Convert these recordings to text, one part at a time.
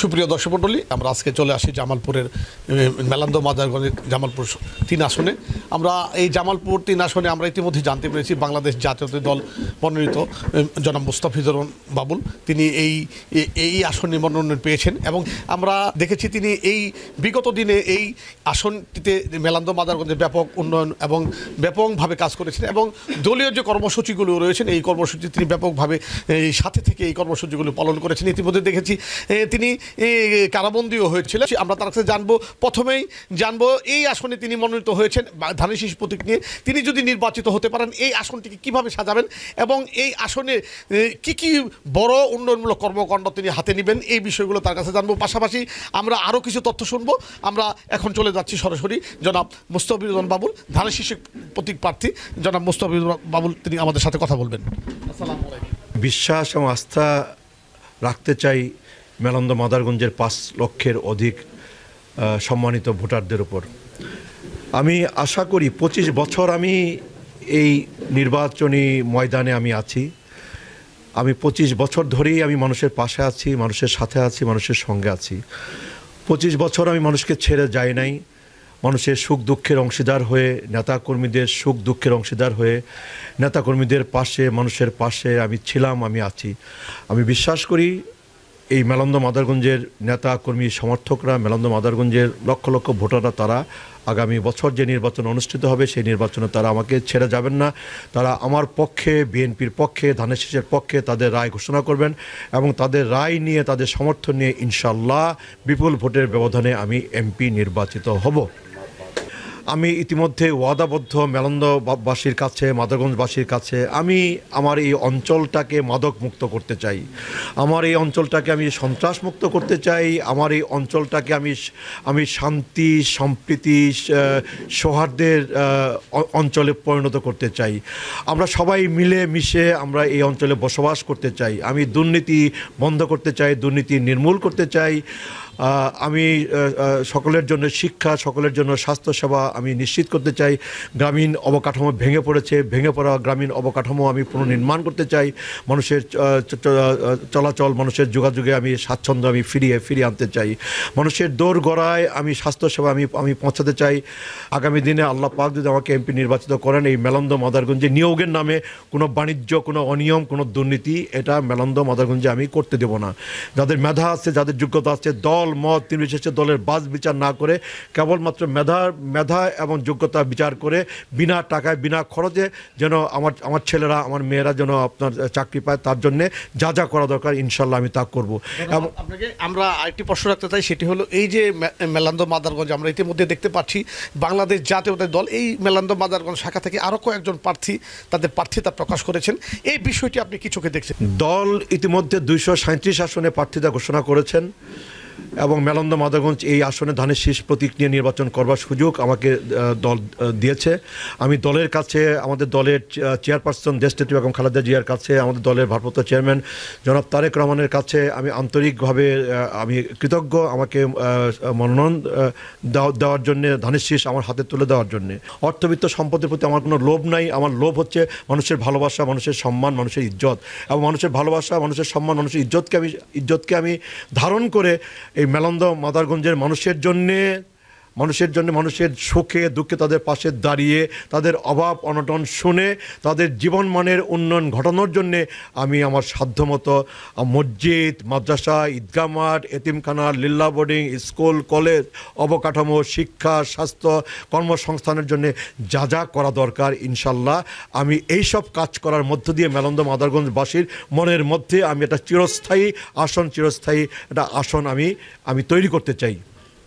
সুপ্রিয় দর্শক মণ্ডলী, আমরা আজকে চলে আসি জামালপুরের মেলান্দ মাদারগঞ্জের জামালপুর 3 আসনে। আমরা এই জামালপুর 3 আসনে আমরা ইতিমধ্যে জানতে পেরেছি বাংলাদেশ জাতীয়তাবাদী দল মনোনীত জনাব মুস্তাফিজুর রহমান বাবুল তিনি এই আসনে মনোনয়ন পেয়েছেন এবং আমরা দেখেছি তিনি এই বিগত দিনে এই আসনটিতে মেলান্দ মাদারগঞ্জের ব্যাপক উন্নয়ন এবং ব্যাপকভাবে কাজ করেছেন এবং দলীয় যে কর্মসূচিগুলো রয়েছেন এই কর্মসূচি তিনি ব্যাপকভাবে সাথে থেকে এই কর্মসূচিগুলো পালন করেছেন। ইতিমধ্যে দেখেছি তিনি কারাবন্দীও হয়েছিল। আমরা তার কাছে প্রথমেই জানবো এই আসনে তিনি মনোনীত হয়েছেন ধানের শীষ প্রতীক নিয়ে। তিনি যদি নির্বাচিত হতে পারেন এই আসনটিকে কিভাবে সাজাবেন এবং এই আসনে কি বড় উন্নয়নমূলক কর্মকাণ্ড তিনি হাতে নেবেন এই বিষয়গুলো তার কাছে জানবো। পাশাপাশি আমরা আরও কিছু তথ্য শুনবো। আমরা এখন চলে যাচ্ছি সরাসরি জনাব মুস্তাফিজুর রহমান বাবুল, ধানের শীষ প্রতীক প্রার্থী জনাব মুস্তাফিজুর বাবুল তিনি আমাদের সাথে কথা বলবেন। আসসালামু আলাইকুম। বিশ্বাস এবং আস্থা রাখতে চাই মেলান্দ মাদারগঞ্জের 5 লক্ষের অধিক সম্মানিত ভোটারদের উপর। আমি আশা করি 25 বছর আমি এই নির্বাচনী ময়দানে আমি আছি। আমি 25 বছর ধরেই আমি মানুষের পাশে আছি, মানুষের সাথে আছি, মানুষের সঙ্গে আছি। 25 বছর আমি মানুষকে ছেড়ে যাই নাই। মানুষের সুখ দুঃখের অংশীদার হয়ে, নেতাকর্মীদের সুখ দুঃখের অংশীদার হয়ে, নেতাকর্মীদের পাশে, মানুষের পাশে আমি ছিলাম, আমি আছি। আমি বিশ্বাস করি এই মেলান্দ মাদারগঞ্জের নেতা কর্মী সমর্থকরা, মেলান্দ মাদারগঞ্জের লক্ষ লক্ষ ভোটাররা তারা আগামী বছর যে নির্বাচন অনুষ্ঠিত হবে সেই নির্বাচনে তারা আমাকে ছেড়ে যাবেন না। তারা আমার পক্ষে, বিএনপির পক্ষে, ধানের শীষের পক্ষে তাদের রায় ঘোষণা করবেন এবং তাদের রায় নিয়ে, তাদের সমর্থন নিয়ে ইনশাল্লাহ বিপুল ভোটের ব্যবধানে আমি এমপি নির্বাচিত হব। আমি ইতিমধ্যে ওয়াদাবদ্ধ মেলান্দবাসীর কাছে, মাদারগঞ্জবাসীর কাছে আমি আমার এই অঞ্চলটাকে মাদক মুক্ত করতে চাই, আমার এই অঞ্চলটাকে আমি সন্ত্রাস মুক্ত করতে চাই, আমার এই অঞ্চলটাকে আমি শান্তি, সম্প্রীতি, সৌহার্দ্যের অঞ্চলে পরিণত করতে চাই। আমরা সবাই মিলে মিশে আমরা এই অঞ্চলে বসবাস করতে চাই। আমি দুর্নীতি বন্ধ করতে চাই, দুর্নীতি নির্মূল করতে চাই। আমি সকলের জন্য শিক্ষা, সকলের জন্য স্বাস্থ্যসেবা আমি নিশ্চিত করতে চাই। গ্রামীণ অবকাঠামো ভেঙে পড়েছে, ভেঙে পড়া গ্রামীণ অবকাঠামো আমি পুনর্নির্মাণ করতে চাই। মানুষের চলাচল, মানুষের যোগাযোগে আমি স্বাচ্ছন্দ্য আমি ফিরিয়ে আনতে চাই। মানুষের দোরগোড়ায় আমি স্বাস্থ্যসেবা আমি পৌঁছাতে চাই। আগামী দিনে আল্লাহ পাক যদি আমাকে এমপি নির্বাচিত করেন, এই মেলান্দ মাদারগঞ্জে নিয়োগের নামে কোনো বাণিজ্য, কোনো অনিয়ম, কোনো দুর্নীতি এটা মেলান্দ মাদারগঞ্জে আমি করতে দেব না। যাদের মেধা আছে, যাদের যোগ্যতা আছে, দল মত নির্বিশেষে দলের বাজ বিচার না করে কেবলমাত্র মেধা এবং যোগ্যতা বিচার করে বিনা টাকায়, বিনা খরচে যেন আমার ছেলেরা, আমার মেয়েরা যেন আপনার চাকরি পায়, তার জন্যে যা করা দরকার ইনশাল্লাহ আমি তা করব। এবং আপনাকে আমরা আরেকটি প্রশ্ন রাখতে চাই, সেটি হলো এই যে মেলান্দ মাদারগঞ্জ আমরা ইতিমধ্যে দেখতে পাচ্ছি বাংলাদেশ জাতীয়তাবাদী দল এই মেলান্দ মাদারগঞ্জ শাখা থেকে আরও কয়েকজন প্রার্থী তাদের প্রার্থিতা প্রকাশ করেছেন। এই বিষয়টি আপনি কি চোখে দেখছেন? দল ইতিমধ্যে 237 আসনে প্রার্থিতা ঘোষণা করেছেন এবং মেলান্দ মাদারগঞ্জ এই আসনে ধানের শীষ প্রতীক নিয়ে নির্বাচন করবার সুযোগ আমাকে দল দিয়েছে। আমি দলের কাছে, আমাদের দলের চেয়ারপারসন দেশনেত্রী বেগম খালেদা জিয়ার কাছে, আমাদের দলের ভারপ্রাপ্ত চেয়ারম্যান জনাব তারেক রহমানের কাছে আমি আন্তরিকভাবে আমি কৃতজ্ঞ আমাকে মনোনয়ন দেওয়ার জন্যে, ধানের শীষ আমার হাতে তুলে দেওয়ার জন্যে। অর্থবিত্ত সম্পদের প্রতি আমার কোনো লোভ নাই। আমার লোভ হচ্ছে মানুষের ভালোবাসা, মানুষের সম্মান, মানুষের ইজ্জত। এবং মানুষের ভালোবাসা, মানুষের সম্মান, মানুষের ইজ্জতকে আমি ধারণ করে এই মেলান্দ মাদারগঞ্জের মানুষের জন্যে, মানুষের সুখে দুঃখে তাদের পাশে দাঁড়িয়ে, তাদের অভাব অনটন শুনে, তাদের জীবনমানের উন্নয়ন ঘটানোর জন্যে আমি আমার সাধ্যমতো মসজিদ, মাদ্রাসা, ঈদগাহ মাঠ, এতিমখানা, লিল্লা বোর্ডিং, স্কুল, কলেজ, অবকাঠামো, শিক্ষা, স্বাস্থ্য, কর্মসংস্থানের জন্যে যা করা দরকার ইনশাল্লাহ আমি এইসব কাজ করার মধ্য দিয়ে মেলান্দ মাদারগঞ্জবাসীর মনের মধ্যে আমি একটা চিরস্থায়ী আসন আমি তৈরি করতে চাই।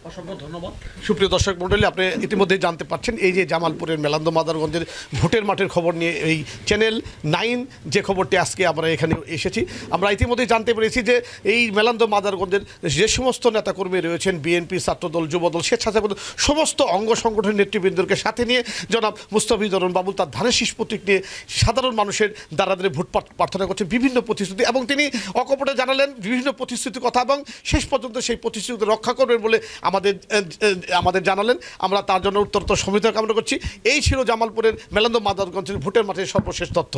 অসংখ্য ধন্যবাদ। সুপ্রিয় দর্শক মণ্ডলী, আপনি ইতিমধ্যে জানতে পারছেন এই যে জামালপুরের মেলান্দ মাদারগঞ্জের ভোটের মাঠের খবর নিয়ে এই চ্যানেল 9 যে খবরটি আজকে আমরা এখানে এসেছি। আমরা ইতিমধ্যে জানতে পেরেছি যে এই মেলান্দ মাদারগঞ্জের যে সমস্ত নেতাকর্মী রয়েছেন, বিএনপি, ছাত্রদল, যুবদল, স্বেচ্ছাসেবক সমস্ত অঙ্গ সংগঠনের নেতৃবৃন্দকে সাথে নিয়ে জনাব মুস্তাফিজুর রহমান বাবুল তার ধানের শীষ প্রতীক নিয়ে সাধারণ মানুষের দ্বারা ভোট প্রার্থনা করছেন বিভিন্ন প্রতিশ্রুতি, এবং তিনি অকপটে জানালেন বিভিন্ন প্রতিশ্রুতির কথা এবং শেষ পর্যন্ত সেই প্রতিশ্রুতি রক্ষা করবেন বলে আমাদের জানালেন। আমরা তার জন্য উত্তরোত্তর সমৃদ্ধ কামনা করছি। এই ছিল জামালপুরের মেলান্দ মাদারগঞ্জের ভোটের মাঠের সর্বশেষ তথ্য।